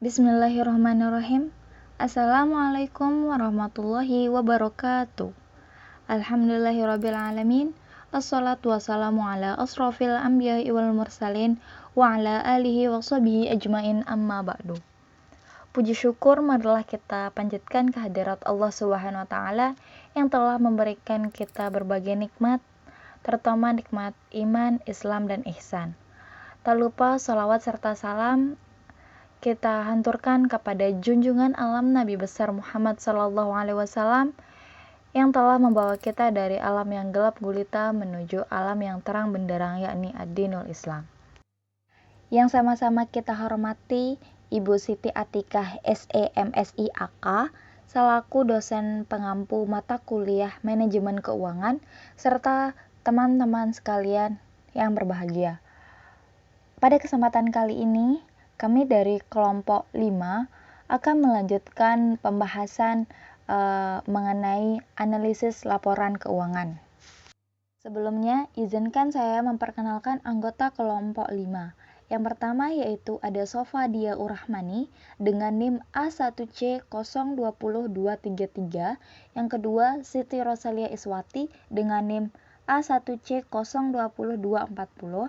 Bismillahirrahmanirrahim. Assalamualaikum warahmatullahi wabarakatuh. Alhamdulillahirrabbilalamin. Assalatu wassalamu ala asrafil anbiya'i wal mursalin wa ala alihi wa sahbihi ajmain amma ba'du. Puji syukur marilah kita panjatkan kehadirat Allah Subhanahu wa taala yang telah memberikan kita berbagai nikmat, terutama nikmat iman, Islam dan ihsan. Tak lupa salawat serta salam kita hanturkan kepada junjungan alam Nabi besar Muhammad sallallahu alaihi wasallam yang telah membawa kita dari alam yang gelap gulita menuju alam yang terang benderang, yakni ad-dinul Islam. Yang sama-sama kita hormati Ibu Siti Atikah SE MSI AK selaku dosen pengampu mata kuliah Manajemen Keuangan serta teman-teman sekalian yang berbahagia. Pada kesempatan kali ini kami dari kelompok 5 akan melanjutkan pembahasan mengenai analisis laporan keuangan. Sebelumnya, izinkan saya memperkenalkan anggota kelompok 5. Yang pertama yaitu ada Sofadia Urahmani dengan NIM A1C020233. Yang kedua, Siti Rosalia Iswati dengan NIM A1C02240.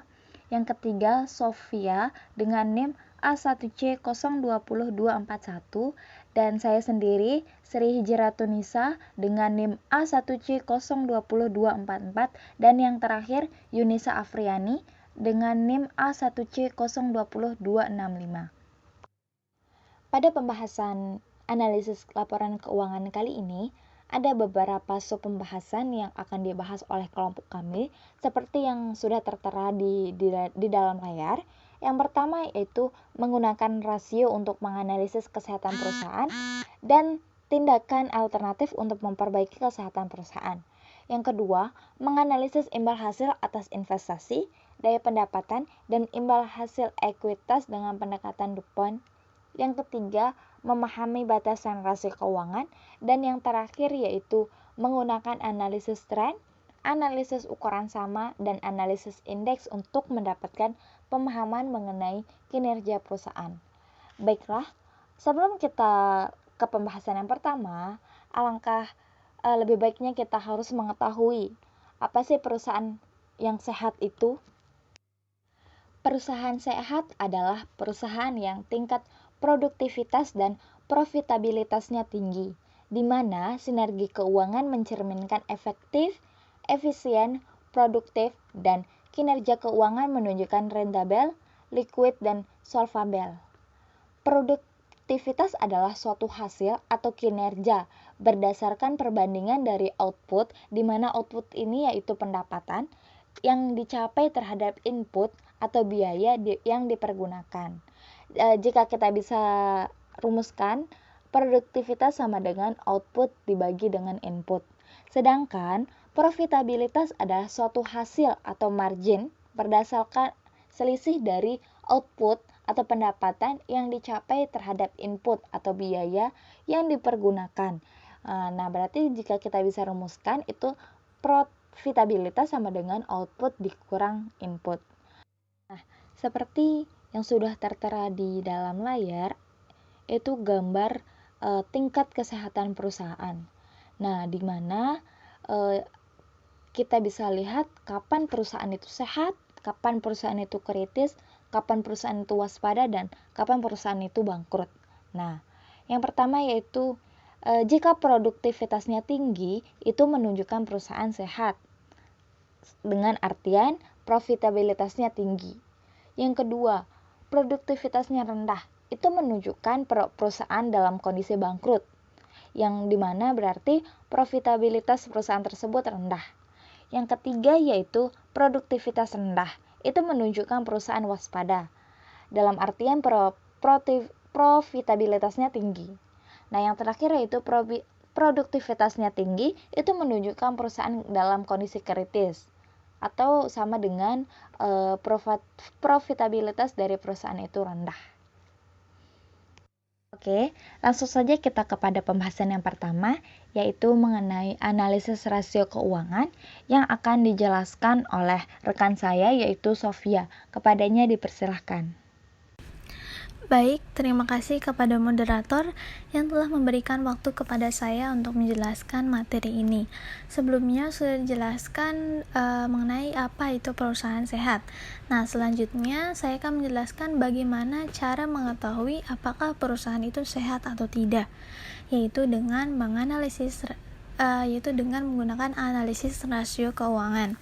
Yang ketiga, Sofia dengan NIM A1C02241 dan saya sendiri Sri Hijratunisa dengan NIM A1C02244 dan yang terakhir Yunisa Afriani dengan NIM A1C02265. Pada pembahasan analisis laporan keuangan kali ini ada beberapa sub pembahasan yang akan dibahas oleh kelompok kami seperti yang sudah tertera di dalam layar. Yang pertama yaitu menggunakan rasio untuk menganalisis kesehatan perusahaan dan tindakan alternatif untuk memperbaiki kesehatan perusahaan. Yang kedua, menganalisis imbal hasil atas investasi, daya pendapatan, dan imbal hasil ekuitas dengan pendekatan DuPont. Yang ketiga, memahami batasan rasio keuangan. Dan yang terakhir yaitu menggunakan analisis tren, analisis ukuran sama, dan analisis indeks untuk mendapatkan pemahaman mengenai kinerja perusahaan. Baiklah, sebelum kita ke pembahasan yang pertama, alangkah lebih baiknya kita harus mengetahui apa sih perusahaan yang sehat itu. Perusahaan sehat adalah perusahaan yang tingkat produktivitas dan profitabilitasnya tinggi, di mana sinergi keuangan mencerminkan efektif, efisien, produktif, dan kinerja keuangan menunjukkan rentabel, liquid, dan solvable. Produktivitas adalah suatu hasil atau kinerja berdasarkan perbandingan dari output, di mana output ini yaitu pendapatan yang dicapai terhadap input atau biaya yang dipergunakan. Jika kita bisa rumuskan, produktivitas sama dengan output dibagi dengan input. Sedangkan profitabilitas adalah suatu hasil atau margin berdasarkan selisih dari output atau pendapatan yang dicapai terhadap input atau biaya yang dipergunakan. Nah, berarti jika kita bisa rumuskan itu profitabilitas sama dengan output dikurang input. Nah, seperti yang sudah tertera di dalam layar, itu gambar tingkat kesehatan perusahaan. Nah, di mana kita bisa lihat kapan perusahaan itu sehat, kapan perusahaan itu kritis, kapan perusahaan itu waspada, dan kapan perusahaan itu bangkrut. Nah, yang pertama yaitu jika produktivitasnya tinggi, itu menunjukkan perusahaan sehat. Dengan artian profitabilitasnya tinggi. Yang kedua, produktivitasnya rendah. Itu menunjukkan perusahaan dalam kondisi bangkrut. Yang dimana berarti profitabilitas perusahaan tersebut rendah. Yang ketiga yaitu produktivitas rendah. Itu menunjukkan perusahaan waspada. Dalam artian profitabilitasnya tinggi. Nah, yang terakhir yaitu produktivitasnya tinggi, itu menunjukkan perusahaan dalam kondisi kritis. Atau sama dengan profitabilitas dari perusahaan itu rendah. Oke, langsung saja kita kepada pembahasan yang pertama, yaitu mengenai analisis rasio keuangan yang akan dijelaskan oleh rekan saya yaitu Sofia. Kepadanya dipersilahkan. Baik, terima kasih kepada moderator yang telah memberikan waktu kepada saya untuk menjelaskan materi ini. Sebelumnya sudah dijelaskan mengenai apa itu perusahaan sehat. Nah, selanjutnya saya akan menjelaskan bagaimana cara mengetahui apakah perusahaan itu sehat atau tidak, yaitu dengan menggunakan analisis rasio keuangan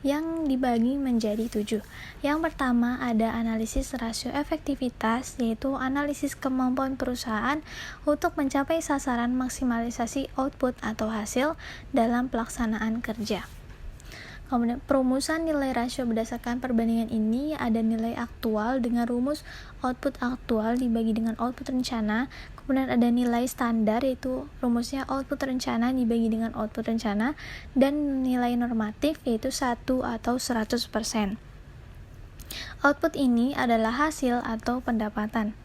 yang dibagi menjadi 7. Yang pertama ada analisis rasio efektivitas, yaitu analisis kemampuan perusahaan untuk mencapai sasaran maksimalisasi output atau hasil dalam pelaksanaan kerja. Kemudian perumusan nilai rasio berdasarkan perbandingan ini ada nilai aktual dengan rumus output aktual dibagi dengan output rencana. Kemudian ada nilai standar, yaitu rumusnya output rencana dibagi dengan output rencana, dan nilai normatif yaitu 1 atau 100%. Output ini adalah hasil atau pendapatan.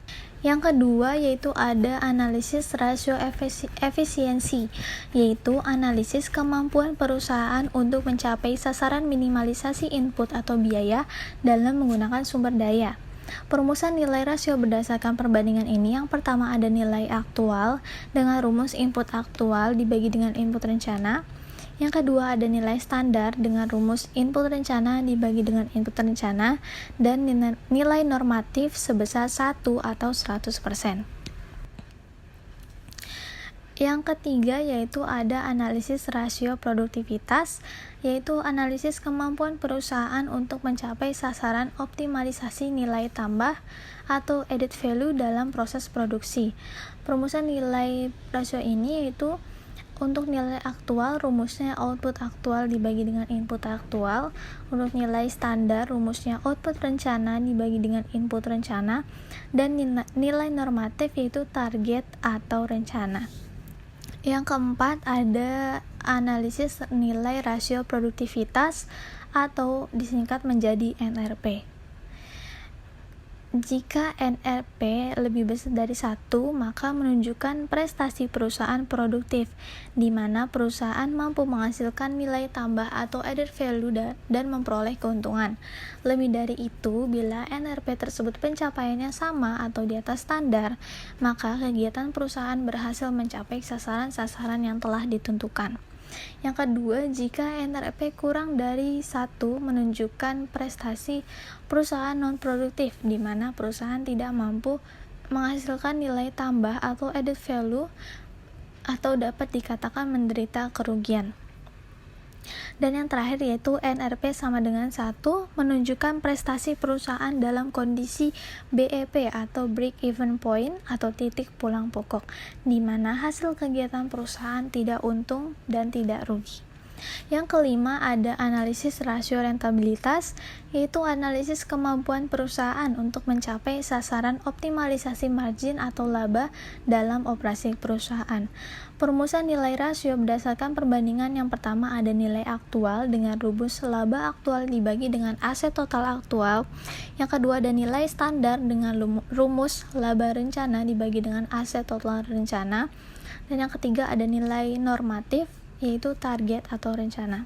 Yang kedua yaitu ada analisis rasio efisiensi, yaitu analisis kemampuan perusahaan untuk mencapai sasaran minimalisasi input atau biaya dalam menggunakan sumber daya. Perumusan nilai rasio berdasarkan perbandingan ini, yang pertama ada nilai aktual dengan rumus input aktual dibagi dengan input rencana. Yang kedua ada nilai standar dengan rumus input rencana dibagi dengan input rencana, dan nilai normatif sebesar 1 atau 100%. Yang ketiga yaitu ada analisis rasio produktivitas, yaitu analisis kemampuan perusahaan untuk mencapai sasaran optimalisasi nilai tambah atau added value dalam proses produksi. Perumusan nilai rasio ini yaitu untuk nilai aktual rumusnya output aktual dibagi dengan input aktual. Untuk nilai standar rumusnya output rencana dibagi dengan input rencana, dan nilai normatif yaitu target atau rencana. Yang keempat ada analisis nilai rasio produktivitas atau disingkat menjadi NRP. Jika NRP lebih besar dari 1, maka menunjukkan prestasi perusahaan produktif, di mana perusahaan mampu menghasilkan nilai tambah atau added value dan memperoleh keuntungan. Lebih dari itu, bila NRP tersebut pencapaiannya sama atau di atas standar, maka kegiatan perusahaan berhasil mencapai sasaran-sasaran yang telah ditentukan. Yang kedua, jika NRP kurang dari 1 menunjukkan prestasi perusahaan non-produktif, di mana perusahaan tidak mampu menghasilkan nilai tambah atau added value atau dapat dikatakan menderita kerugian. Dan yang terakhir yaitu NRP sama dengan 1 menunjukkan prestasi perusahaan dalam kondisi BEP atau break even point atau titik pulang pokok, di mana hasil kegiatan perusahaan tidak untung dan tidak rugi. Yang kelima ada analisis rasio rentabilitas, yaitu analisis kemampuan perusahaan untuk mencapai sasaran optimalisasi margin atau laba dalam operasi perusahaan. Perumusan nilai rasio berdasarkan perbandingan, yang pertama ada nilai aktual dengan rumus laba aktual dibagi dengan aset total aktual. Yang kedua ada nilai standar dengan rumus laba rencana dibagi dengan aset total rencana. Dan yang ketiga ada nilai normatif, yaitu target atau rencana.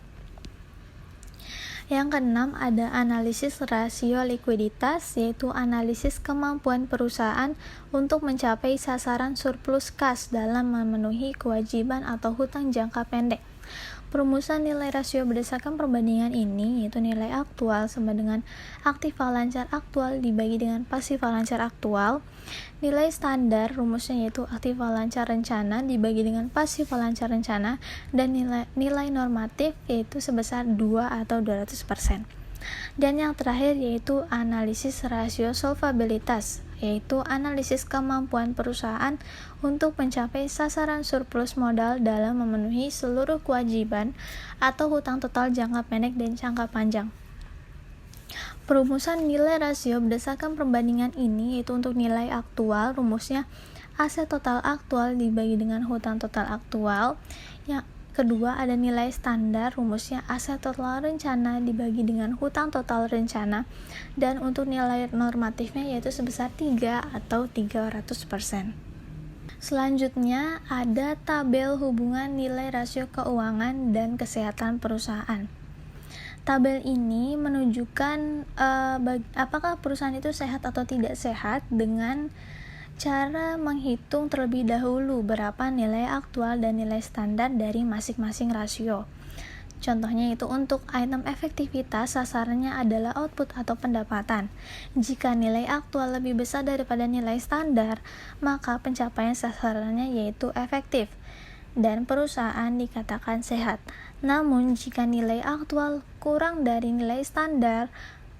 Yang keenam ada analisis rasio likuiditas, yaitu analisis kemampuan perusahaan untuk mencapai sasaran surplus kas dalam memenuhi kewajiban atau hutang jangka pendek. Perumusan nilai rasio berdasarkan perbandingan ini yaitu nilai aktual sama dengan aktiva lancar aktual dibagi dengan pasiva lancar aktual. Nilai standar rumusnya yaitu aktiva lancar rencana dibagi dengan pasiva lancar rencana, dan nilai normatif yaitu sebesar 2 atau 200%. Dan yang terakhir yaitu analisis rasio solvabilitas, yaitu analisis kemampuan perusahaan untuk mencapai sasaran surplus modal dalam memenuhi seluruh kewajiban atau hutang total jangka pendek dan jangka panjang. Perumusan nilai rasio berdasarkan perbandingan ini yaitu untuk nilai aktual rumusnya aset total aktual dibagi dengan hutang total aktual. Yang kedua ada nilai standar rumusnya aset total rencana dibagi dengan hutang total rencana, dan untuk nilai normatifnya yaitu sebesar 3 atau 300%. Selanjutnya ada tabel hubungan nilai rasio keuangan dan kesehatan perusahaan. Tabel ini menunjukkan apakah perusahaan itu sehat atau tidak sehat dengan cara menghitung terlebih dahulu berapa nilai aktual dan nilai standar dari masing-masing rasio. Contohnya itu untuk item efektivitas, sasarannya adalah output atau pendapatan. Jika nilai aktual lebih besar daripada nilai standar, maka pencapaian sasarannya yaitu efektif dan perusahaan dikatakan sehat. Namun, jika nilai aktual kurang dari nilai standar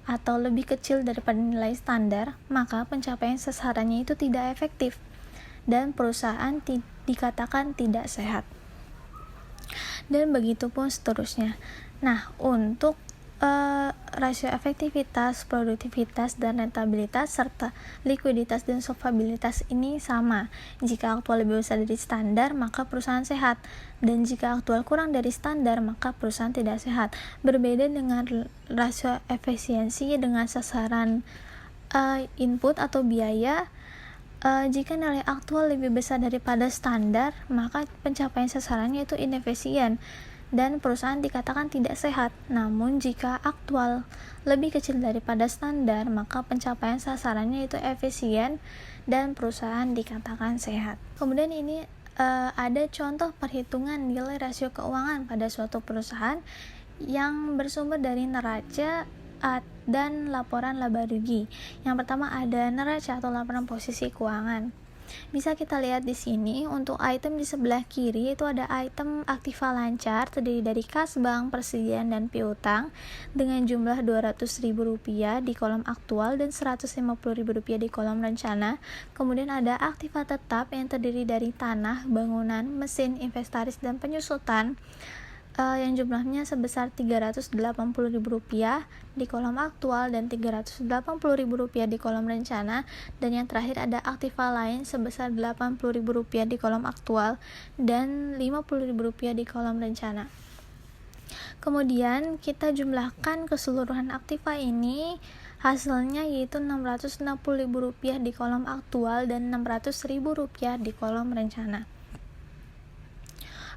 atau lebih kecil daripada nilai standar, maka pencapaian sasarannya itu tidak efektif dan perusahaan dikatakan tidak sehat. Dan begitu pun seterusnya. Nah, untuk rasio efektivitas, produktivitas, dan rentabilitas serta likuiditas dan solvabilitas ini sama. Jika aktual lebih besar dari standar, maka perusahaan sehat, dan jika aktual kurang dari standar, maka perusahaan tidak sehat. Berbeda dengan rasio efisiensi dengan sasaran input atau biaya. Jika nilai aktual lebih besar daripada standar, maka pencapaian sasarannya itu inefisien dan perusahaan dikatakan tidak sehat. Namun jika aktual lebih kecil daripada standar, maka pencapaian sasarannya itu efisien dan perusahaan dikatakan sehat. Kemudian ini ada contoh perhitungan nilai rasio keuangan pada suatu perusahaan yang bersumber dari neraca dan laporan laba rugi. Yang pertama ada neraca atau laporan posisi keuangan. Bisa kita lihat di sini untuk item di sebelah kiri itu ada item aktiva lancar terdiri dari kas bank, persediaan dan piutang dengan jumlah Rp200.000 di kolom aktual dan Rp150.000 di kolom rencana. Kemudian ada aktiva tetap yang terdiri dari tanah, bangunan, mesin, inventaris dan penyusutan yang jumlahnya sebesar Rp380.000 di kolom aktual dan Rp380.000 di kolom rencana, dan yang terakhir ada aktiva lain sebesar Rp80.000 di kolom aktual dan Rp50.000 di kolom rencana. Kemudian kita jumlahkan keseluruhan aktiva ini, hasilnya yaitu Rp660.000 di kolom aktual dan Rp600.000 di kolom rencana.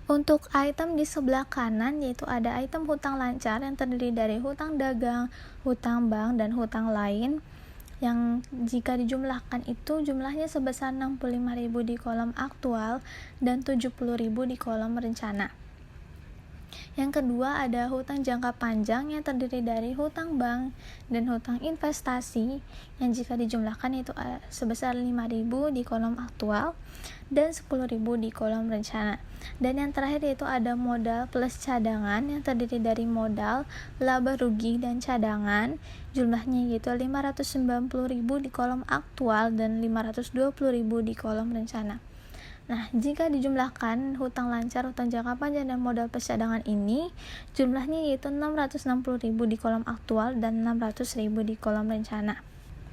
Untuk item di sebelah kanan yaitu ada item hutang lancar yang terdiri dari hutang dagang, hutang bank, dan hutang lain yang jika dijumlahkan itu jumlahnya sebesar Rp65.000 di kolom aktual dan Rp70.000 di kolom rencana. Yang kedua ada hutang jangka panjang yang terdiri dari hutang bank dan hutang investasi yang jika dijumlahkan itu sebesar Rp5.000 di kolom aktual dan Rp10.000 di kolom rencana. Dan yang terakhir yaitu ada modal plus cadangan yang terdiri dari modal, laba rugi, dan cadangan. Jumlahnya yaitu Rp590.000 di kolom aktual dan Rp520.000 di kolom rencana. Nah, jika dijumlahkan hutang lancar, hutang jangka panjang, dan modal plus cadangan ini, jumlahnya yaitu Rp660.000 di kolom aktual dan Rp600.000 di kolom rencana.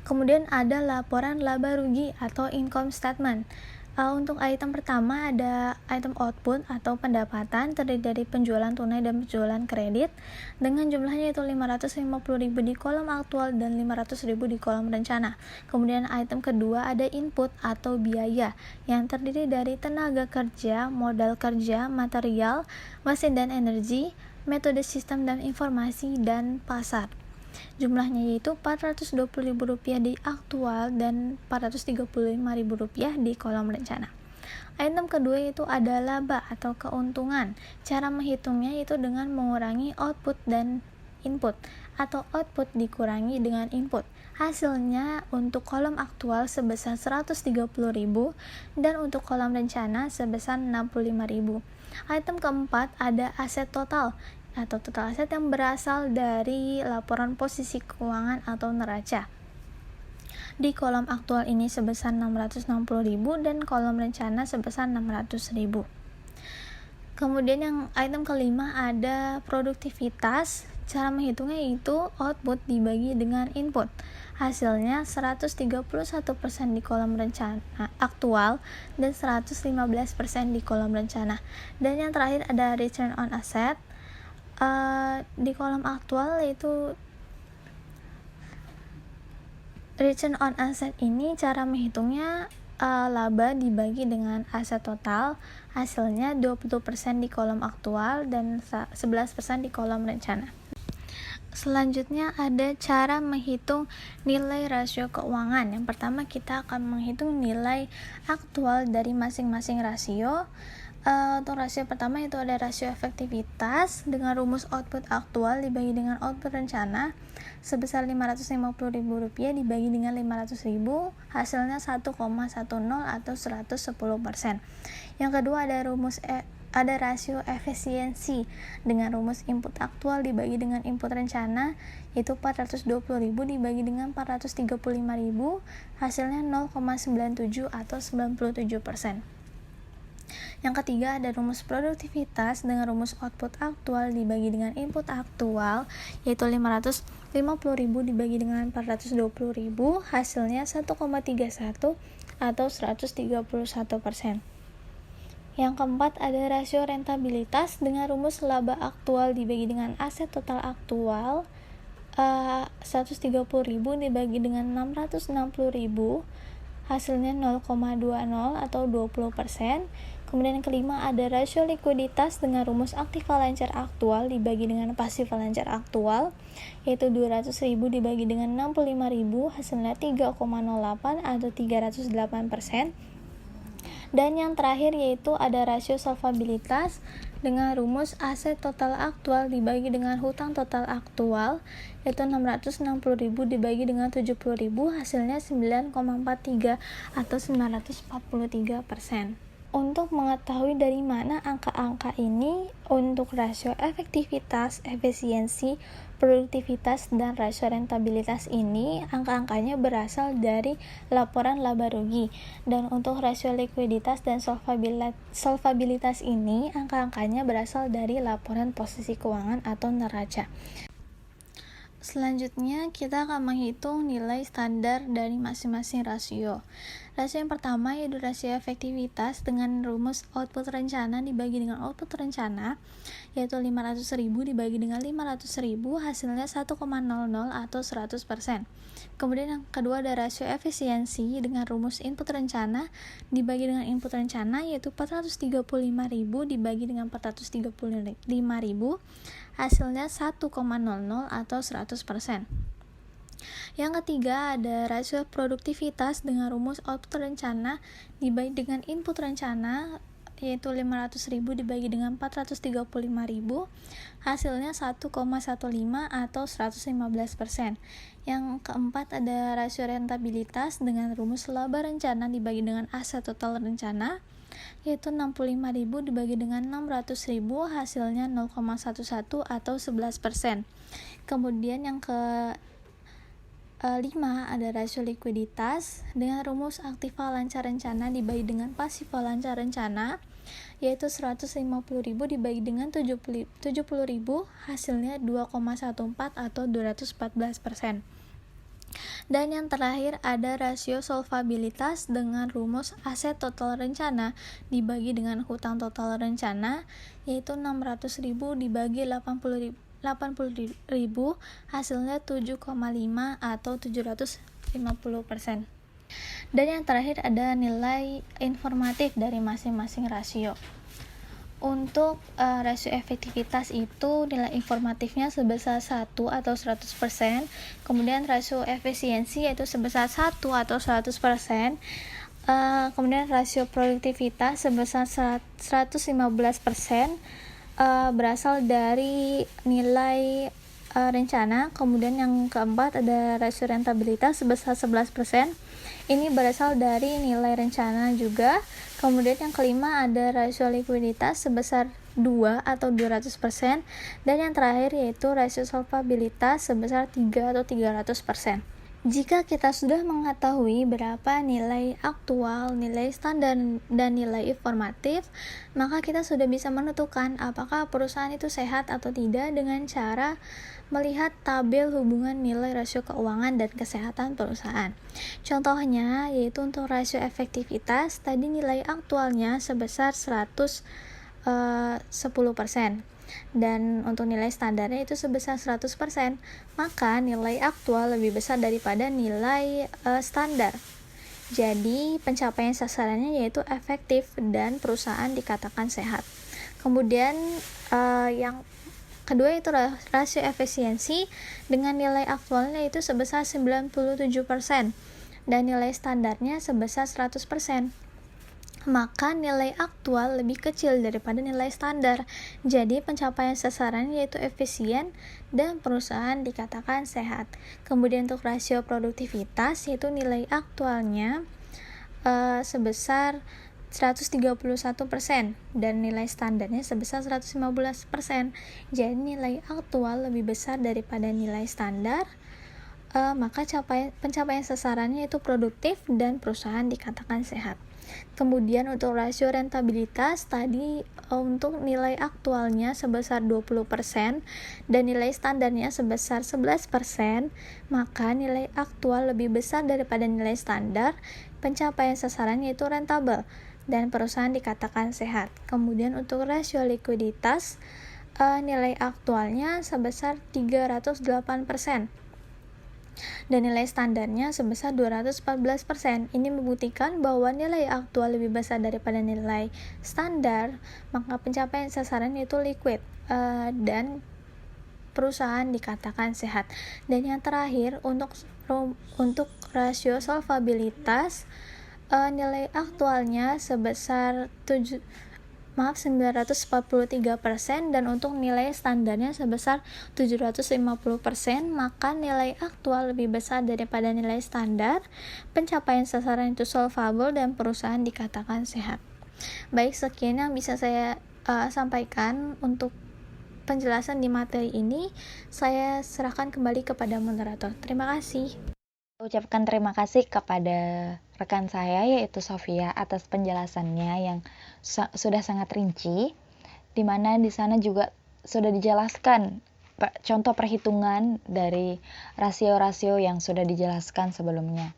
Kemudian ada laporan laba rugi atau income statement. Untuk item pertama ada item output atau pendapatan terdiri dari penjualan tunai dan penjualan kredit dengan jumlahnya itu Rp550.000 di kolom aktual dan Rp500.000 di kolom rencana. Kemudian item kedua ada input atau biaya yang terdiri dari tenaga kerja, modal kerja, material, mesin dan energi, metode sistem dan informasi, dan pasar. Jumlahnya yaitu Rp420.000 di aktual dan Rp435.000 di kolom rencana. Item kedua itu ada laba atau keuntungan. Cara menghitungnya itu dengan mengurangi output dan input atau output dikurangi dengan input. Hasilnya untuk kolom aktual sebesar Rp130.000 dan untuk kolom rencana sebesar Rp65.000. Item keempat ada aset total atau total aset yang berasal dari laporan posisi keuangan atau neraca. Di kolom aktual ini sebesar Rp660.000 dan kolom rencana sebesar Rp600.000. Kemudian yang item kelima ada produktivitas. Cara menghitungnya yaitu output dibagi dengan input. Hasilnya 131% di kolom rencana aktual dan 115% di kolom rencana. Dan yang terakhir ada return on asset. Di kolom aktual yaitu return on asset ini cara menghitungnya laba dibagi dengan aset total, hasilnya 20% di kolom aktual dan 11% di kolom rencana. Selanjutnya ada cara menghitung nilai rasio keuangan. Yang pertama kita akan menghitung nilai aktual dari masing-masing rasio. Untuk rasio pertama itu ada rasio efektivitas dengan rumus output aktual dibagi dengan output rencana sebesar Rp550.000 dibagi dengan 500.000, hasilnya 1,10 atau 110%. Yang kedua ada rasio efisiensi dengan rumus input aktual dibagi dengan input rencana, yaitu 420.000 dibagi dengan 435.000, hasilnya 0,97 atau 97%. Yang ketiga ada rumus produktivitas dengan rumus output aktual dibagi dengan input aktual, yaitu 550.000 dibagi dengan 420.000, hasilnya 1,31 atau 131%. Yang keempat ada rasio rentabilitas dengan rumus laba aktual dibagi dengan aset total aktual, 130.000 dibagi dengan 660.000, hasilnya 0,20 atau 20%. Kemudian yang kelima ada rasio likuiditas dengan rumus aktiva lancar aktual dibagi dengan pasiva lancar aktual, yaitu 200.000 dibagi dengan 65.000, hasilnya 3,08 atau 308%. Dan yang terakhir yaitu ada rasio solvabilitas dengan rumus aset total aktual dibagi dengan hutang total aktual, yaitu 660.000 dibagi dengan 70.000, hasilnya 9,43 atau 943%. Untuk mengetahui dari mana angka-angka ini, untuk rasio efektivitas, efisiensi, produktivitas, dan rasio rentabilitas ini, angka-angkanya berasal dari laporan laba rugi. Dan untuk rasio likuiditas dan solvabilitas ini, angka-angkanya berasal dari laporan posisi keuangan atau neraca. Selanjutnya, kita akan menghitung nilai standar dari masing-masing rasio. Rasio yang pertama yaitu rasio efektivitas dengan rumus output rencana dibagi dengan output rencana, yaitu 500.000 dibagi dengan 500.000, hasilnya 1,00 atau 100%. Kemudian yang kedua ada rasio efisiensi dengan rumus input rencana dibagi dengan input rencana, yaitu 435.000 dibagi dengan 435.000, hasilnya 1,00 atau 100%. Yang ketiga ada rasio produktivitas dengan rumus output rencana dibagi dengan input rencana, yaitu 500.000 dibagi dengan 435.000, hasilnya 1,15 atau 115%. Yang keempat ada rasio rentabilitas dengan rumus laba rencana dibagi dengan aset total rencana, yaitu 65.000 dibagi dengan 600.000, hasilnya 0,11 atau 11%. Kemudian yang ke 5 ada rasio likuiditas dengan rumus aktiva lancar rencana dibagi dengan pasiva lancar rencana, yaitu 150.000 dibagi dengan 70.000, hasilnya 2,14 atau 214%. Dan yang terakhir ada rasio solvabilitas dengan rumus aset total rencana dibagi dengan hutang total rencana, yaitu 600.000 dibagi 80.000, hasilnya 7,5 atau 750%. Dan yang terakhir ada nilai informatif dari masing-masing rasio. Untuk rasio efektivitas itu nilai informatifnya sebesar 1 atau 100%, kemudian rasio efisiensi yaitu sebesar 1 atau 100%, kemudian rasio produktivitas sebesar 115%, berasal dari nilai rencana. Kemudian yang keempat ada rasio rentabilitas sebesar 11%, ini berasal dari nilai rencana juga. Kemudian yang kelima ada rasio likuiditas sebesar 2 atau 200%, dan yang terakhir yaitu rasio solvabilitas sebesar 3 atau 300%. Jika kita sudah mengetahui berapa nilai aktual, nilai standar, dan nilai informatif, maka kita sudah bisa menentukan apakah perusahaan itu sehat atau tidak dengan cara melihat tabel hubungan nilai rasio keuangan dan kesehatan perusahaan. Contohnya yaitu untuk rasio efektivitas, tadi nilai aktualnya sebesar 110%. Dan untuk nilai standarnya itu sebesar 100%, maka nilai aktual lebih besar daripada nilai standar. Jadi pencapaian sasarannya yaitu efektif dan perusahaan dikatakan sehat. Kemudian yang Kedua itu rasio efisiensi dengan nilai aktualnya itu sebesar 97% dan nilai standarnya sebesar 100%. Maka nilai aktual lebih kecil daripada nilai standar. Jadi pencapaian sasaran yaitu efisien dan perusahaan dikatakan sehat. Kemudian untuk rasio produktivitas yaitu nilai aktualnya sebesar 131% dan nilai standarnya sebesar 115%. Jadi nilai aktual lebih besar daripada nilai standar. Maka pencapaian sasarannya itu produktif dan perusahaan dikatakan sehat. Kemudian untuk rasio rentabilitas tadi untuk nilai aktualnya sebesar 20% dan nilai standarnya sebesar 11%, maka nilai aktual lebih besar daripada nilai standar, pencapaian sasarannya itu rentabel dan perusahaan dikatakan sehat. Kemudian untuk rasio likuiditas nilai aktualnya sebesar 308%. Dan nilai standarnya sebesar 214%. Ini membuktikan bahwa nilai aktual lebih besar daripada nilai standar, maka pencapaian sasaran itu liquid dan perusahaan dikatakan sehat. Dan yang terakhir untuk rasio solvabilitas nilai aktualnya sebesar 943% dan untuk nilai standarnya sebesar 750%, maka nilai aktual lebih besar daripada nilai standar, pencapaian sasaran itu solvable dan perusahaan dikatakan sehat. Baik, sekian yang bisa saya sampaikan untuk penjelasan di materi ini. Saya serahkan kembali kepada moderator. Terima kasih. Ucapkan terima kasih kepada rekan saya yaitu Sofia atas penjelasannya yang sudah sangat rinci, di mana di sana juga sudah dijelaskan contoh perhitungan dari rasio-rasio yang sudah dijelaskan sebelumnya.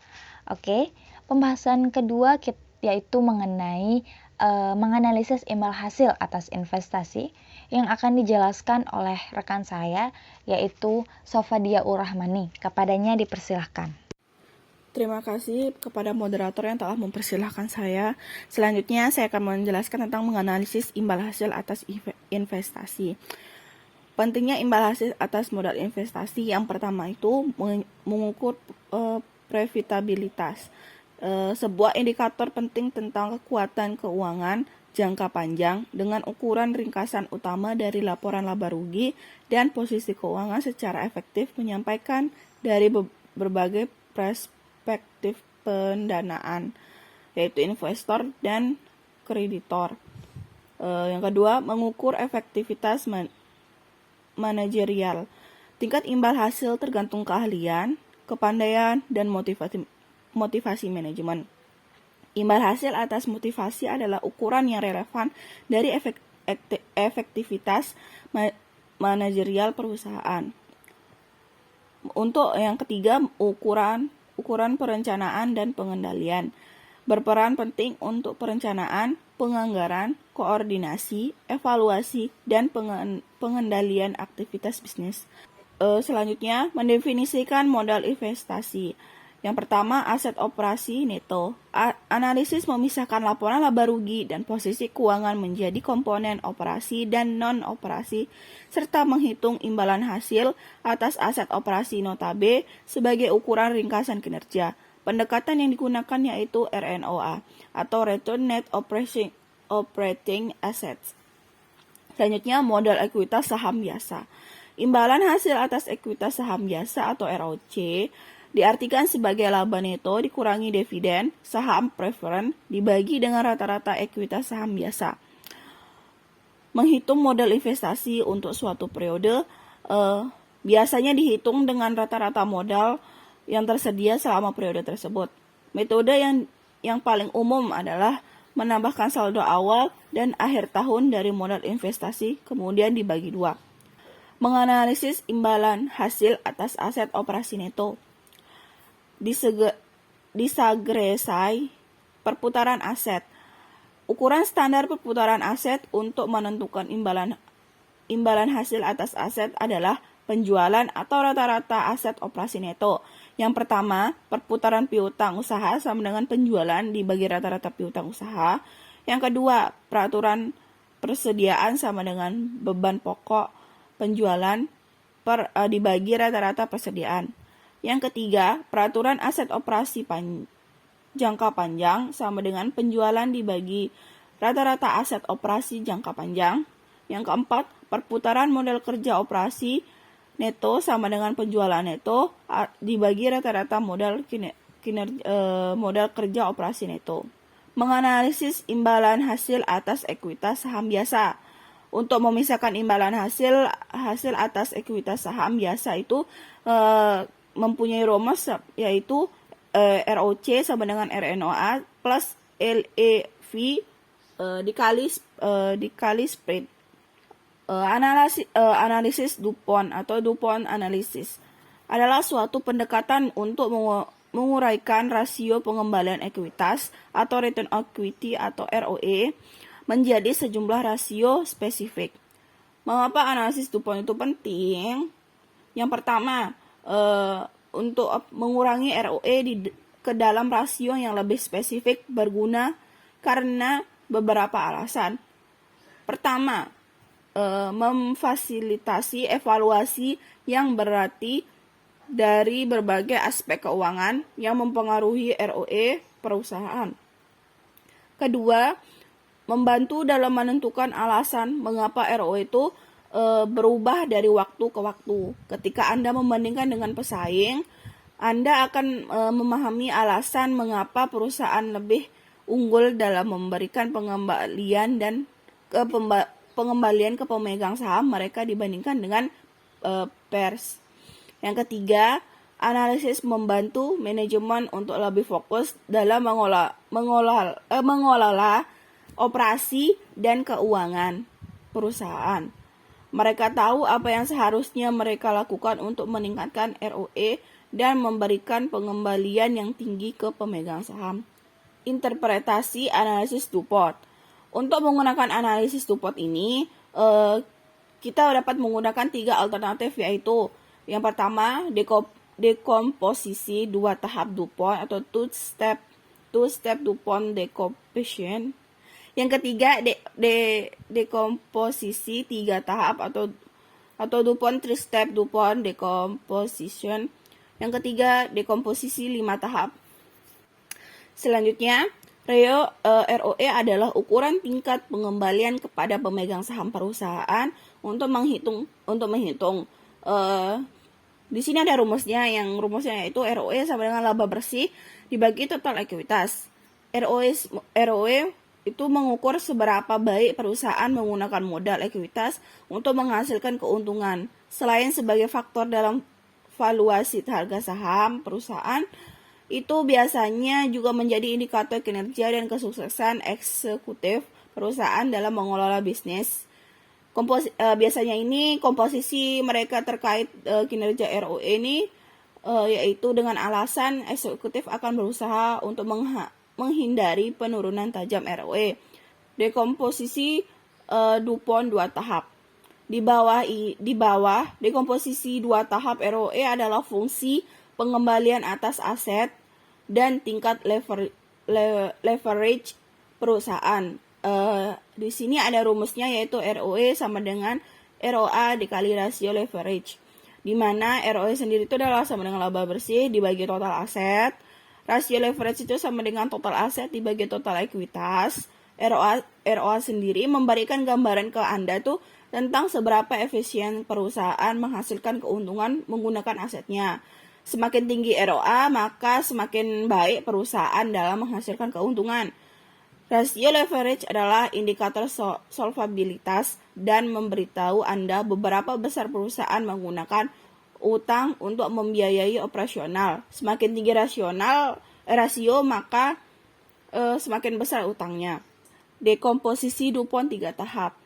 Oke, pembahasan kedua yaitu mengenai menganalisis imbal hasil atas investasi yang akan dijelaskan oleh rekan saya yaitu Sofadia Urrahmani. Kepadanya dipersilahkan. Terima kasih kepada moderator yang telah mempersilahkan saya. Selanjutnya saya akan menjelaskan tentang menganalisis imbal hasil atas investasi. Pentingnya imbal hasil atas modal investasi yang pertama itu mengukur profitabilitas. Sebuah indikator penting tentang kekuatan keuangan jangka panjang dengan ukuran ringkasan utama dari laporan laba rugi dan posisi keuangan secara efektif menyampaikan dari berbagai perspektif pendanaan, yaitu investor dan kreditor. Yang kedua, mengukur efektivitas manajerial. Tingkat imbal hasil tergantung keahlian, kepandaian, dan motivasi manajemen. Imbal hasil atas motivasi adalah ukuran yang relevan dari efektivitas manajerial perusahaan. Untuk yang ketiga, ukuran perencanaan dan pengendalian. Berperan penting untuk perencanaan, penganggaran, koordinasi, evaluasi, dan pengendalian aktivitas bisnis. Selanjutnya, mendefinisikan modal investasi. Yang pertama, aset operasi neto. Analisis memisahkan laporan laba rugi dan posisi keuangan menjadi komponen operasi dan non-operasi, serta menghitung imbalan hasil atas aset operasi notabene sebagai ukuran ringkasan kinerja. Pendekatan yang digunakan yaitu RNOA atau Return Net Operating Assets. Selanjutnya, modal ekuitas saham biasa. Imbalan hasil atas ekuitas saham biasa atau ROC diartikan sebagai laba neto dikurangi dividen saham preferen dibagi dengan rata-rata ekuitas saham biasa. Menghitung modal investasi untuk suatu periode biasanya dihitung dengan rata-rata modal yang tersedia selama periode tersebut. Metode yang paling umum adalah menambahkan saldo awal dan akhir tahun dari modal investasi kemudian dibagi dua. Menganalisis imbalan hasil atas aset operasi neto. Disagresi perputaran aset. Ukuran standar perputaran aset untuk menentukan imbalan hasil atas aset adalah penjualan atau rata-rata aset operasi neto. Yang pertama, perputaran piutang usaha sama dengan penjualan dibagi rata-rata piutang usaha. Yang kedua, peraturan persediaan sama dengan beban pokok penjualan dibagi rata-rata persediaan. Yang ketiga, peraturan aset operasi jangka panjang sama dengan penjualan dibagi rata-rata aset operasi jangka panjang. Yang keempat, perputaran modal kerja operasi neto sama dengan penjualan neto dibagi rata-rata modal kerja operasi neto. Menganalisis imbalan hasil atas ekuitas saham biasa. Untuk memisahkan imbalan hasil atas ekuitas saham biasa itu mempunyai rumus yaitu ROC sama dengan RNOA plus LEV dikali spread. Analisis DuPont atau DuPont analysis adalah suatu pendekatan untuk menguraikan rasio pengembalian ekuitas atau return on equity atau ROE menjadi sejumlah rasio spesifik. Mengapa analisis DuPont itu penting? Yang pertama, untuk mengurangi ROE ke dalam rasio yang lebih spesifik berguna karena beberapa alasan. Pertama, memfasilitasi evaluasi yang berarti dari berbagai aspek keuangan yang mempengaruhi ROE perusahaan. Kedua, membantu dalam menentukan alasan mengapa ROE itu berubah dari waktu ke waktu. Ketika Anda membandingkan dengan pesaing, Anda akan memahami alasan mengapa perusahaan lebih unggul dalam memberikan pengembalian ke pemegang saham mereka dibandingkan dengan peers. Yang ketiga, analisis membantu manajemen untuk lebih fokus dalam mengelola operasi dan keuangan perusahaan. Mereka tahu apa yang seharusnya mereka lakukan untuk meningkatkan ROE dan memberikan pengembalian yang tinggi ke pemegang saham. Interpretasi analisis DuPont. Untuk menggunakan analisis DuPont ini, kita dapat menggunakan 3 alternatif, yaitu yang pertama, dekomposisi 2 tahap DuPont atau two-step DuPont decomposition. Yang ketiga, dekomposisi 3 tahap atau DuPont 3-step DuPont decomposition. Yang ketiga, dekomposisi 5 tahap. Selanjutnya, ROE adalah ukuran tingkat pengembalian kepada pemegang saham perusahaan untuk menghitung. Di sini ada rumusnya, yaitu ROE sama dengan laba bersih dibagi total ekuitas. ROE itu mengukur seberapa baik perusahaan menggunakan modal ekuitas untuk menghasilkan keuntungan. Selain sebagai faktor dalam valuasi harga saham perusahaan, itu biasanya juga menjadi indikator kinerja dan kesuksesan eksekutif perusahaan dalam mengelola bisnis. Biasanya ini komposisi mereka terkait kinerja ROE ini yaitu dengan alasan eksekutif akan berusaha untuk menghindari penurunan tajam ROE. Dekomposisi DuPont 2 tahap. Di bawah dekomposisi 2 tahap ROE adalah fungsi pengembalian atas aset dan tingkat leverage perusahaan. Di sini ada rumusnya, yaitu ROE sama dengan ROA dikali rasio leverage, di mana ROE sendiri itu adalah sama dengan laba bersih dibagi total aset, rasio leverage itu sama dengan total aset dibagi total ekuitas. ROA sendiri memberikan gambaran ke Anda tuh tentang seberapa efisien perusahaan menghasilkan keuntungan menggunakan asetnya. Semakin tinggi ROA, maka semakin baik perusahaan dalam menghasilkan keuntungan. Rasio leverage adalah indikator solvabilitas dan memberitahu Anda beberapa besar perusahaan menggunakan utang untuk membiayai operasional. Semakin tinggi rasio, maka semakin besar utangnya. Dekomposisi DuPont 3 tahap.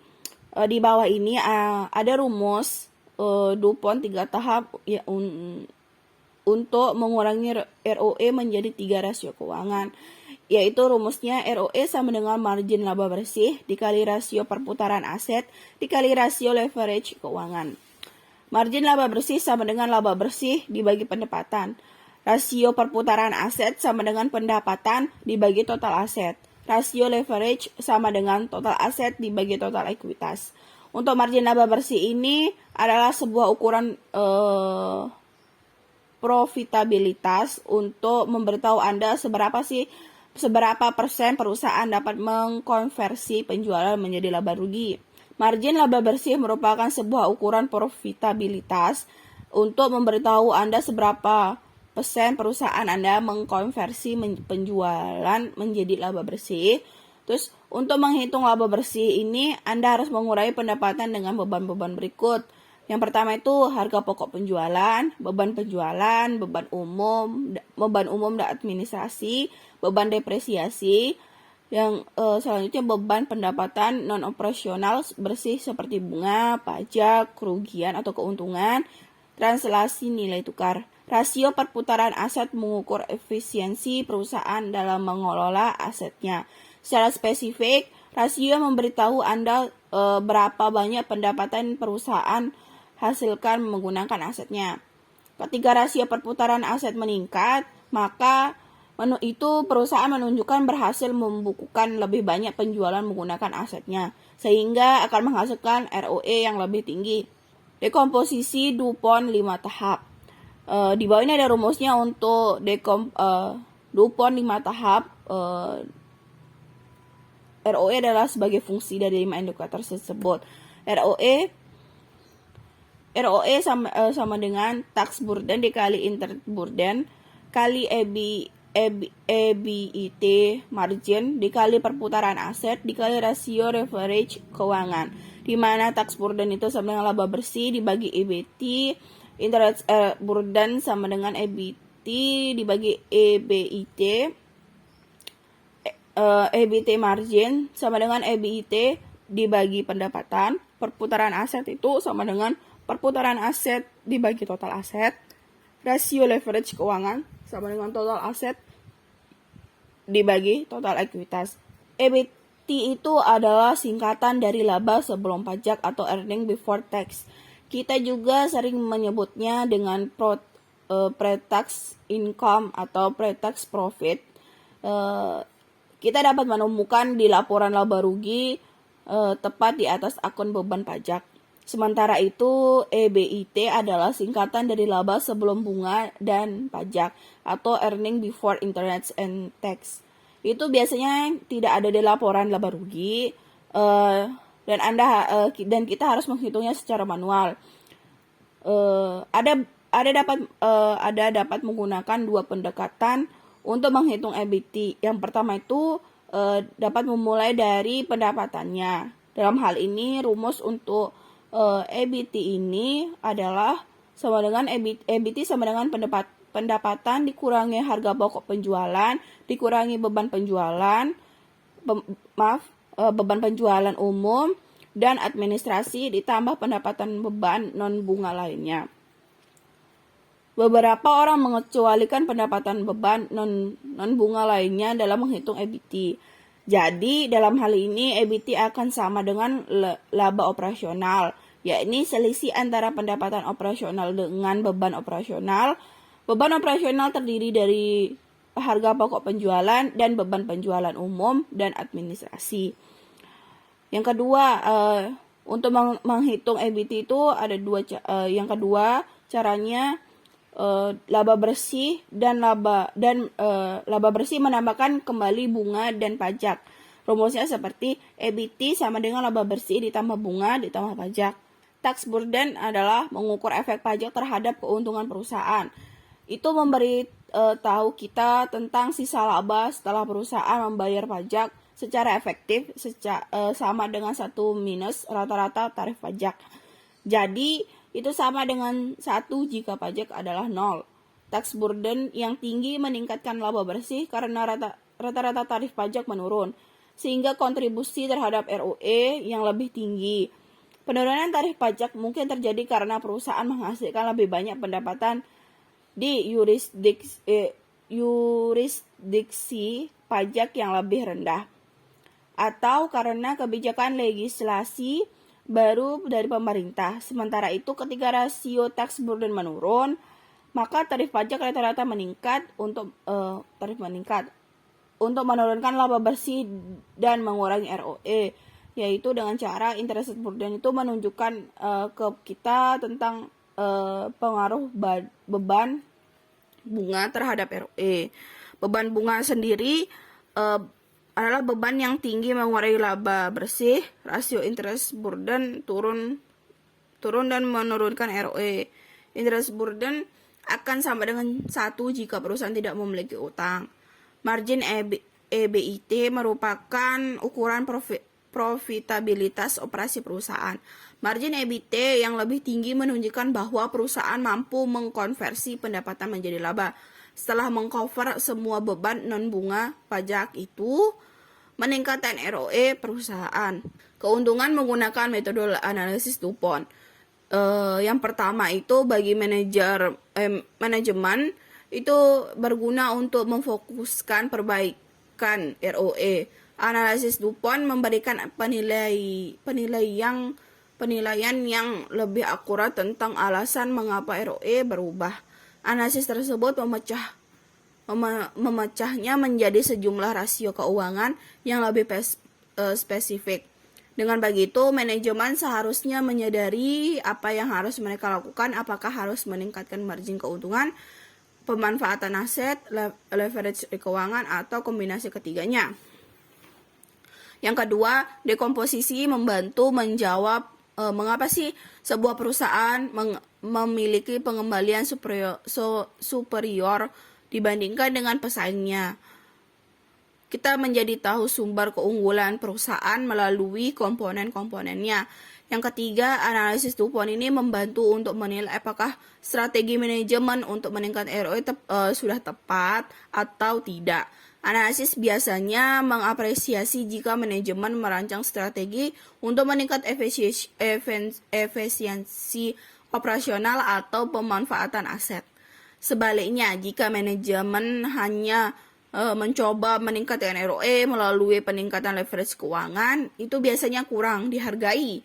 Di bawah ini ada rumus DuPont 3 tahap ya, untuk mengurangi ROE menjadi 3 rasio keuangan, yaitu rumusnya ROE sama dengan margin laba bersih dikali rasio perputaran aset dikali rasio leverage keuangan. Margin laba bersih sama dengan laba bersih dibagi pendapatan. Rasio perputaran aset sama dengan pendapatan dibagi total aset. Rasio leverage sama dengan total aset dibagi total ekuitas. Untuk margin laba bersih ini adalah sebuah ukuran profitabilitas untuk memberitahu Anda seberapa persen perusahaan dapat mengkonversi penjualan menjadi laba rugi. Margin laba bersih merupakan sebuah ukuran profitabilitas untuk memberitahu Anda seberapa persen perusahaan Anda mengkonversi penjualan menjadi laba bersih. Terus untuk menghitung laba bersih ini Anda harus mengurangi pendapatan dengan beban-beban berikut. Yang pertama itu harga pokok penjualan, beban penjualan, beban umum dan administrasi, beban depresiasi. Yang selanjutnya beban pendapatan non operasional bersih seperti bunga, pajak, kerugian atau keuntungan, translasi nilai tukar. Rasio perputaran aset mengukur efisiensi perusahaan dalam mengelola asetnya. Secara spesifik, rasio memberitahu Anda berapa banyak pendapatan perusahaan hasilkan menggunakan asetnya. Ketika rasio perputaran aset meningkat, maka itu perusahaan menunjukkan berhasil membukukan lebih banyak penjualan menggunakan asetnya, sehingga akan menghasilkan ROE yang lebih tinggi. Dekomposisi DuPont 5 tahap. Di bawah ini ada rumusnya untuk DuPont 5 tahap. ROE adalah sebagai fungsi dari 5 indikator tersebut. ROE sama dengan tax burden dikali interest burden kali EBIT margin dikali perputaran aset dikali rasio leverage keuangan, di mana tax burden itu sama dengan laba bersih dibagi EBIT, interest burden sama dengan EBIT dibagi EBIT, EBIT margin sama dengan EBIT dibagi pendapatan, perputaran aset itu sama dengan perputaran aset dibagi total aset, rasio leverage keuangan sama dengan total aset dibagi total ekuitas. EBIT itu adalah singkatan dari laba sebelum pajak atau earning before tax. Kita juga sering menyebutnya dengan pre-tax income atau pre-tax profit. Kita dapat menemukan di laporan laba rugi tepat di atas akun beban pajak. Sementara itu, EBIT adalah singkatan dari laba sebelum bunga dan pajak atau earning before interest and tax. Itu biasanya tidak ada di laporan laba rugi dan kita harus menghitungnya secara manual. Ada dapat menggunakan dua pendekatan untuk menghitung EBIT. Yang pertama itu dapat memulai dari pendapatannya. Dalam hal ini rumus untuk EBIT ini adalah sama dengan EBIT sama dengan pendapatan dikurangi harga pokok penjualan dikurangi beban penjualan beban penjualan umum dan administrasi ditambah pendapatan beban non bunga lainnya. Beberapa orang mengecualikan pendapatan beban non bunga lainnya dalam menghitung EBIT. Jadi, dalam hal ini EBIT akan sama dengan laba operasional, yakni selisih antara pendapatan operasional dengan beban operasional. Beban operasional terdiri dari harga pokok penjualan dan beban penjualan umum dan administrasi. Yang kedua, untuk menghitung EBIT itu ada yang kedua caranya laba bersih dan laba bersih menambahkan kembali bunga dan pajak. Rumusnya seperti EBIT sama dengan laba bersih ditambah bunga ditambah pajak. Tax burden adalah mengukur efek pajak terhadap keuntungan perusahaan. Itu memberi tahu kita tentang sisa laba setelah perusahaan membayar pajak secara efektif sama dengan 1 minus rata-rata tarif pajak. Jadi itu sama dengan 1 jika pajak adalah 0. Tax burden yang tinggi meningkatkan laba bersih karena rata-rata tarif pajak menurun, sehingga kontribusi terhadap ROE yang lebih tinggi. Penurunan tarif pajak mungkin terjadi karena perusahaan menghasilkan lebih banyak pendapatan di yurisdiksi pajak yang lebih rendah, atau karena kebijakan legislasi baru dari pemerintah. Sementara itu, ketika rasio tax burden menurun, maka tarif pajak rata-rata meningkat untuk menurunkan laba bersih dan mengurangi ROE. yaitu dengan cara interest burden itu menunjukkan ke kita tentang pengaruh beban bunga terhadap ROE. Beban bunga sendiri adalah beban yang tinggi mengurangi laba bersih, rasio interest burden turun dan menurunkan ROE. Interest burden akan sama dengan 1 jika perusahaan tidak memiliki utang. Margin EBIT merupakan ukuran profitabilitas operasi perusahaan. Margin EBIT yang lebih tinggi menunjukkan bahwa perusahaan mampu mengkonversi pendapatan menjadi laba. Setelah mengcover semua beban non-bunga pajak itu, meningkatkan ROE perusahaan. Keuntungan menggunakan metode analisis DuPont. Yang pertama itu bagi manajemen itu berguna untuk memfokuskan perbaikan ROE. Analisis DuPont memberikan penilaian yang lebih akurat tentang alasan mengapa ROE berubah. Analisis tersebut memecahnya menjadi sejumlah rasio keuangan yang lebih spesifik. Dengan begitu, manajemen seharusnya menyadari apa yang harus mereka lakukan, apakah harus meningkatkan margin keuntungan, pemanfaatan aset, leverage keuangan, atau kombinasi ketiganya. Yang kedua, dekomposisi membantu menjawab mengapa sih sebuah perusahaan memiliki pengembalian superior dibandingkan dengan pesaingnya. Kita menjadi tahu sumber keunggulan perusahaan melalui komponen-komponennya. Yang ketiga, analisis DuPont ini membantu untuk menilai apakah strategi manajemen untuk meningkatkan ROE sudah tepat atau tidak. Analisis biasanya mengapresiasi jika manajemen merancang strategi untuk meningkatkan efisiensi operasional atau pemanfaatan aset. Sebaliknya, jika manajemen hanya mencoba meningkatkan ROE melalui peningkatan leverage keuangan, itu biasanya kurang dihargai.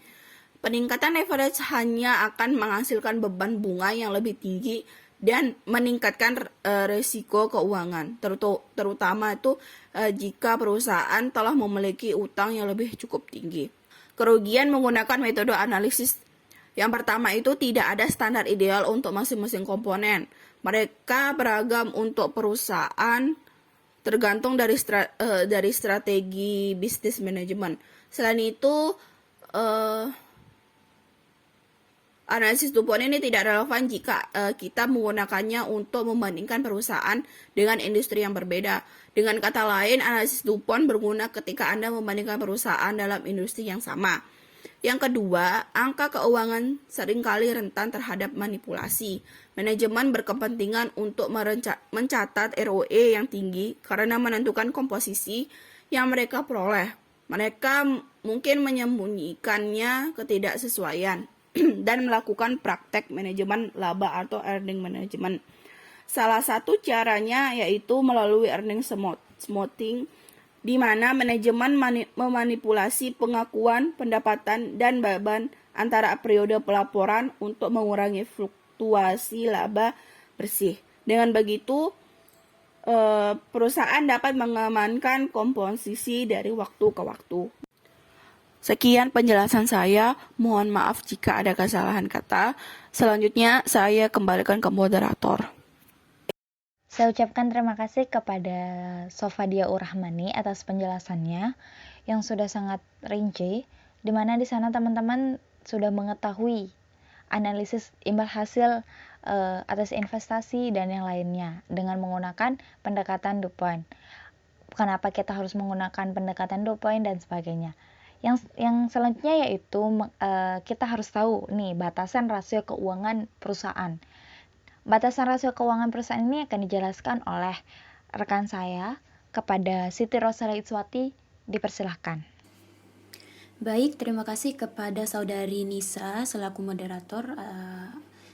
Peningkatan leverage hanya akan menghasilkan beban bunga yang lebih tinggi dan meningkatkan risiko keuangan, terutama itu jika perusahaan telah memiliki utang yang lebih cukup tinggi. Kerugian menggunakan metode analisis. Yang pertama itu tidak ada standar ideal untuk masing-masing komponen. Mereka beragam untuk perusahaan, tergantung dari strategi bisnis manajemen. Selain itu, analisis DuPont ini tidak relevan jika kita menggunakannya untuk membandingkan perusahaan dengan industri yang berbeda. Dengan kata lain, analisis DuPont berguna ketika Anda membandingkan perusahaan dalam industri yang sama. Yang kedua, angka keuangan seringkali rentan terhadap manipulasi. Manajemen berkepentingan untuk mencatat ROE yang tinggi karena menentukan komposisi yang mereka peroleh. Mereka mungkin menyembunyikannya ketidaksesuaian dan melakukan praktek manajemen laba atau earning management. Salah satu caranya yaitu melalui earning smoothing, di mana manajemen memanipulasi pengakuan, pendapatan, dan beban antara periode pelaporan untuk mengurangi fluktuasi laba bersih. Dengan begitu, perusahaan dapat mengamankan komposisi dari waktu ke waktu. Sekian penjelasan saya, mohon maaf jika ada kesalahan kata. Selanjutnya, saya kembalikan ke moderator. Saya ucapkan terima kasih kepada Sofadia Urrahmani atas penjelasannya yang sudah sangat rinci, di mana di sana teman-teman sudah mengetahui analisis imbal hasil atas investasi dan yang lainnya dengan menggunakan pendekatan DuPont. Kenapa kita harus menggunakan pendekatan DuPont dan sebagainya. Yang selanjutnya yaitu kita harus tahu nih batasan rasio keuangan perusahaan. Batasan rasio keuangan perusahaan ini akan dijelaskan oleh rekan saya kepada Siti Rosalia Itswati. Dipersilahkan. Baik, terima kasih kepada Saudari Nisa selaku moderator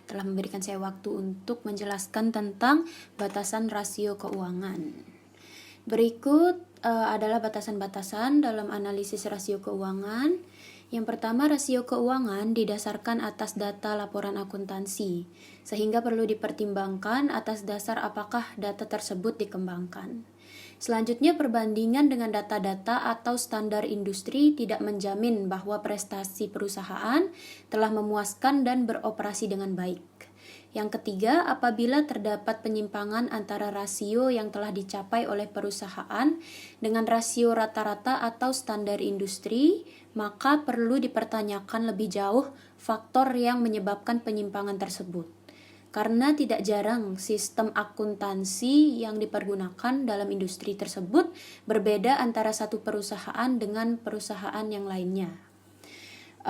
telah memberikan saya waktu untuk menjelaskan tentang batasan rasio keuangan. Berikut adalah batasan-batasan dalam analisis rasio keuangan. Yang pertama, rasio keuangan didasarkan atas data laporan akuntansi, sehingga perlu dipertimbangkan atas dasar apakah data tersebut dikembangkan. Selanjutnya, perbandingan dengan data-data atau standar industri tidak menjamin bahwa prestasi perusahaan telah memuaskan dan beroperasi dengan baik. Yang ketiga, apabila terdapat penyimpangan antara rasio yang telah dicapai oleh perusahaan dengan rasio rata-rata atau standar industri, maka perlu dipertanyakan lebih jauh faktor yang menyebabkan penyimpangan tersebut. Karena tidak jarang sistem akuntansi yang dipergunakan dalam industri tersebut berbeda antara satu perusahaan dengan perusahaan yang lainnya.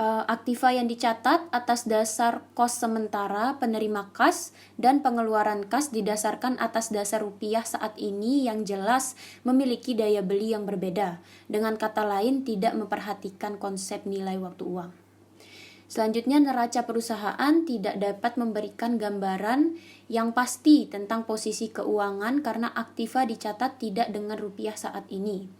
Aktiva yang dicatat atas dasar kos sementara penerima kas dan pengeluaran kas didasarkan atas dasar rupiah saat ini yang jelas memiliki daya beli yang berbeda. Dengan kata lain, tidak memperhatikan konsep nilai waktu uang. Selanjutnya, neraca perusahaan tidak dapat memberikan gambaran yang pasti tentang posisi keuangan karena aktiva dicatat tidak dengan rupiah saat ini.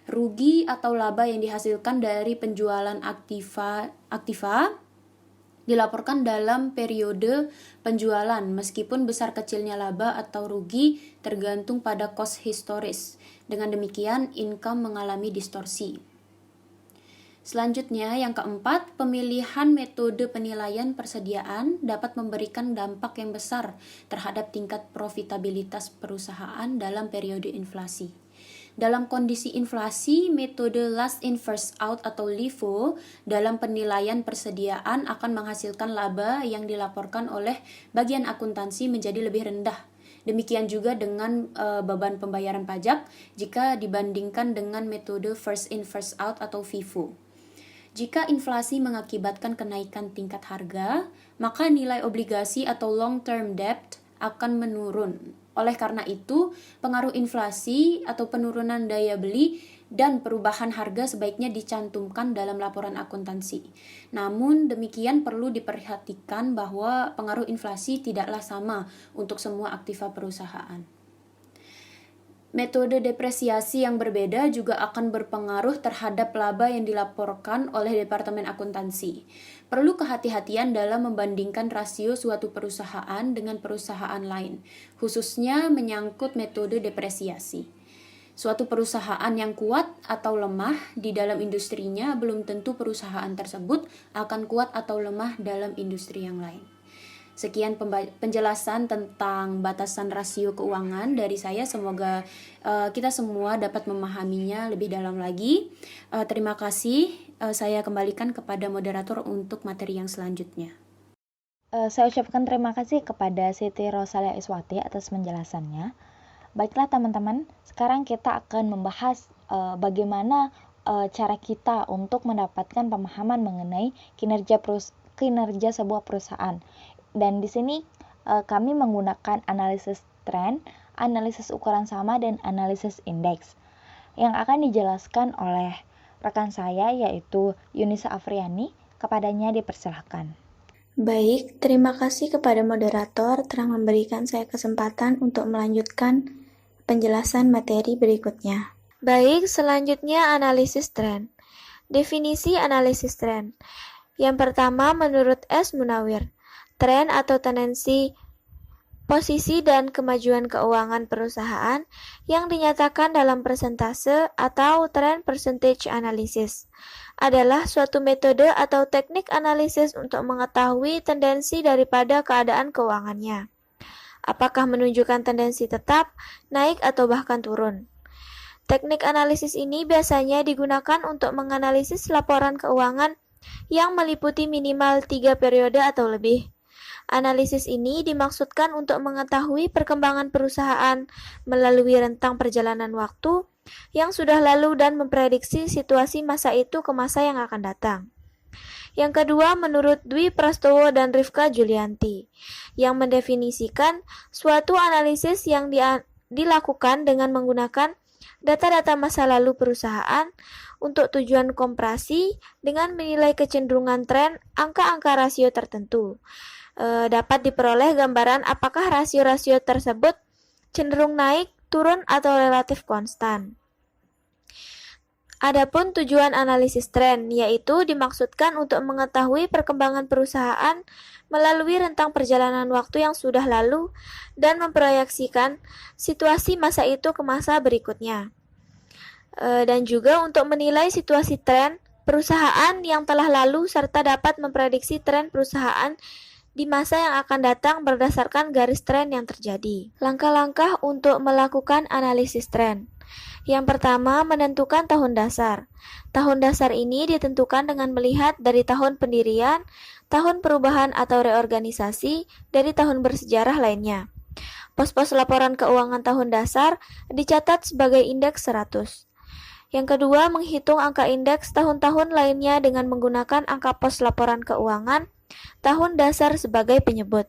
Rugi atau laba yang dihasilkan dari penjualan aktiva dilaporkan dalam periode penjualan, meskipun besar kecilnya laba atau rugi tergantung pada kos historis. Dengan demikian, income mengalami distorsi. Selanjutnya, yang keempat, pemilihan metode penilaian persediaan dapat memberikan dampak yang besar terhadap tingkat profitabilitas perusahaan dalam periode inflasi. Dalam kondisi inflasi, metode last in first out atau LIFO dalam penilaian persediaan akan menghasilkan laba yang dilaporkan oleh bagian akuntansi menjadi lebih rendah. Demikian juga dengan beban pembayaran pajak jika dibandingkan dengan metode first in first out atau FIFO. Jika inflasi mengakibatkan kenaikan tingkat harga, maka nilai obligasi atau long-term debt akan menurun. Oleh karena itu, pengaruh inflasi atau penurunan daya beli dan perubahan harga sebaiknya dicantumkan dalam laporan akuntansi. Namun demikian perlu diperhatikan bahwa pengaruh inflasi tidaklah sama untuk semua aktiva perusahaan. Metode depresiasi yang berbeda juga akan berpengaruh terhadap laba yang dilaporkan oleh Departemen Akuntansi. Perlu kehati-hatian dalam membandingkan rasio suatu perusahaan dengan perusahaan lain, khususnya menyangkut metode depresiasi. Suatu perusahaan yang kuat atau lemah di dalam industrinya belum tentu perusahaan tersebut akan kuat atau lemah dalam industri yang lain. Sekian penjelasan tentang batasan rasio keuangan dari saya. Semoga kita semua dapat memahaminya lebih dalam lagi. Terima kasih. Saya kembalikan kepada moderator untuk materi yang selanjutnya. Saya ucapkan terima kasih kepada Siti Rosalia Iswati atas penjelasannya. Baiklah teman-teman, sekarang kita akan membahas bagaimana cara kita untuk mendapatkan pemahaman mengenai kinerja sebuah perusahaan. Dan di sini kami menggunakan analisis tren, analisis ukuran sama, dan analisis indeks yang akan dijelaskan oleh rekan saya yaitu Yunisa Afriani. Kepadanya dipersilahkan. Baik, terima kasih kepada moderator telah memberikan saya kesempatan untuk melanjutkan penjelasan materi berikutnya. Baik, selanjutnya analisis tren. Definisi analisis tren. Yang pertama menurut S. Munawir, tren atau tendensi posisi dan kemajuan keuangan perusahaan yang dinyatakan dalam persentase atau trend percentage analysis adalah suatu metode atau teknik analisis untuk mengetahui tendensi daripada keadaan keuangannya. Apakah menunjukkan tendensi tetap, naik atau bahkan turun. Teknik analisis ini biasanya digunakan untuk menganalisis laporan keuangan yang meliputi minimal 3 periode atau lebih. Analisis ini dimaksudkan untuk mengetahui perkembangan perusahaan melalui rentang perjalanan waktu yang sudah lalu dan memprediksi situasi masa itu ke masa yang akan datang. Yang kedua, menurut Dwi Prastowo dan Rifka Julianti, yang mendefinisikan suatu analisis yang dilakukan dengan menggunakan data-data masa lalu perusahaan untuk tujuan komparasi dengan menilai kecenderungan tren angka-angka rasio tertentu. Dapat diperoleh gambaran apakah rasio-rasio tersebut cenderung naik, turun, atau relatif konstan. Adapun tujuan analisis tren, yaitu dimaksudkan untuk mengetahui perkembangan perusahaan melalui rentang perjalanan waktu yang sudah lalu dan memproyeksikan situasi masa itu ke masa berikutnya. Dan juga untuk menilai situasi tren perusahaan yang telah lalu serta dapat memprediksi tren perusahaan di masa yang akan datang berdasarkan garis tren yang terjadi. Langkah-langkah untuk melakukan analisis tren. Yang pertama, menentukan tahun dasar. Tahun dasar ini ditentukan dengan melihat dari tahun pendirian, tahun perubahan atau reorganisasi, dari tahun bersejarah lainnya. Pos-pos laporan keuangan tahun dasar dicatat sebagai indeks 100. Yang kedua, menghitung angka indeks tahun-tahun lainnya dengan menggunakan angka pos laporan keuangan tahun dasar sebagai penyebut.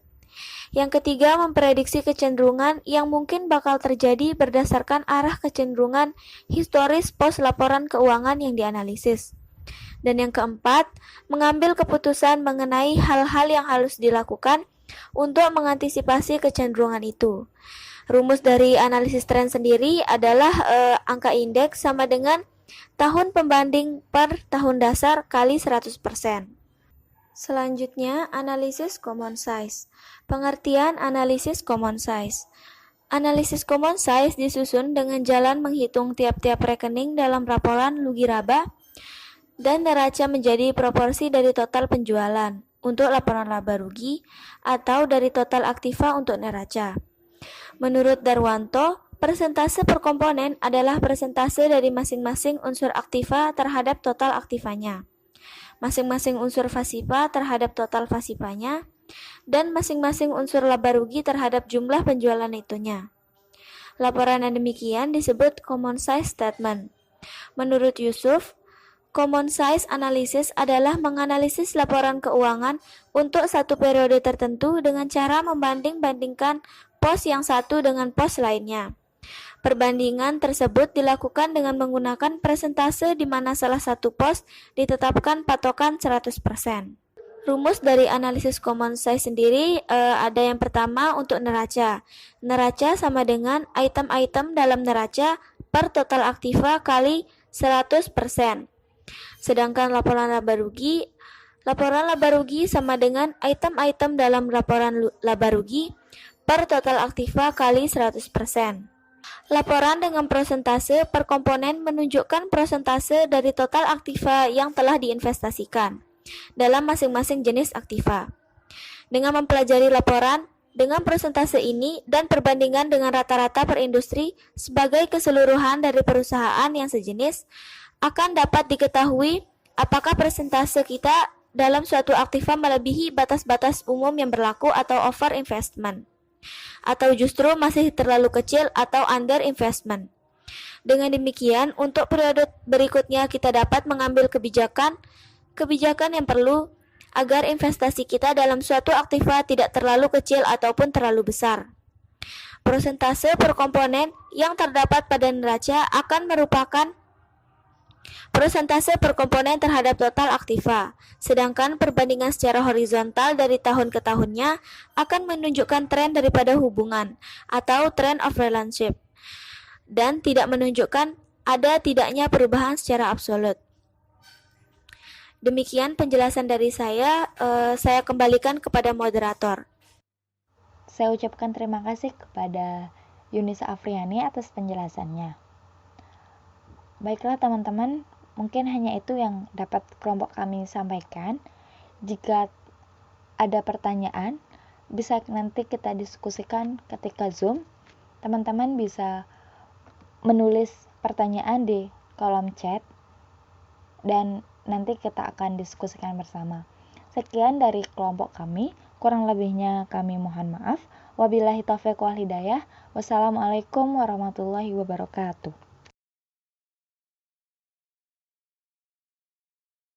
Yang ketiga, memprediksi kecenderungan yang mungkin bakal terjadi berdasarkan arah kecenderungan historis pos laporan keuangan yang dianalisis. Dan yang keempat, mengambil keputusan mengenai hal-hal yang harus dilakukan untuk mengantisipasi kecenderungan itu. Rumus dari analisis tren sendiri adalah angka indeks sama dengan tahun pembanding per tahun dasar kali 100%. Selanjutnya, analisis common size. Pengertian analisis common size. Analisis common size disusun dengan jalan menghitung tiap-tiap rekening dalam laporan lugiraba dan neraca menjadi proporsi dari total penjualan untuk laporan laba rugi atau dari total aktiva untuk neraca. Menurut Darwanto, persentase per komponen adalah persentase dari masing-masing unsur aktiva terhadap total aktivanya, masing-masing unsur pasiva terhadap total pasivanya, dan masing-masing unsur laba rugi terhadap jumlah penjualan itunya. Laporan yang demikian disebut common size statement. Menurut Yusuf, common size analysis adalah menganalisis laporan keuangan untuk satu periode tertentu dengan cara membanding-bandingkan pos yang satu dengan pos lainnya. Perbandingan tersebut dilakukan dengan menggunakan persentase di mana salah satu pos ditetapkan patokan 100%. Rumus dari analisis common size sendiri ada yang pertama untuk neraca. Neraca sama dengan item-item dalam neraca per total aktiva kali 100%. Sedangkan laporan laba rugi sama dengan item-item dalam laporan laba rugi per total aktiva kali 100%. Laporan dengan persentase per komponen menunjukkan persentase dari total aktiva yang telah diinvestasikan dalam masing-masing jenis aktiva. Dengan mempelajari laporan dengan persentase ini dan perbandingan dengan rata-rata per industri sebagai keseluruhan dari perusahaan yang sejenis, akan dapat diketahui apakah persentase kita dalam suatu aktiva melebihi batas-batas umum yang berlaku atau over investment, atau justru masih terlalu kecil atau under investment. Dengan demikian, untuk periode berikutnya kita dapat mengambil kebijakan yang perlu agar investasi kita dalam suatu aktiva tidak terlalu kecil ataupun terlalu besar. Persentase per komponen yang terdapat pada neraca akan merupakan persentase per komponen terhadap total aktiva, sedangkan perbandingan secara horizontal dari tahun ke tahunnya akan menunjukkan tren daripada hubungan atau trend of relationship, dan tidak menunjukkan ada tidaknya perubahan secara absolut. Demikian penjelasan dari saya kembalikan kepada moderator. Saya ucapkan terima kasih kepada Yunisa Afriani atas penjelasannya. Baiklah teman-teman, mungkin hanya itu yang dapat kelompok kami sampaikan. Jika ada pertanyaan, bisa nanti kita diskusikan ketika Zoom. Teman-teman bisa menulis pertanyaan di kolom chat dan nanti kita akan diskusikan bersama. Sekian dari kelompok kami, kurang lebihnya kami mohon maaf. Wabillahi taufiq wal hidayah. Wassalamualaikum warahmatullahi wabarakatuh.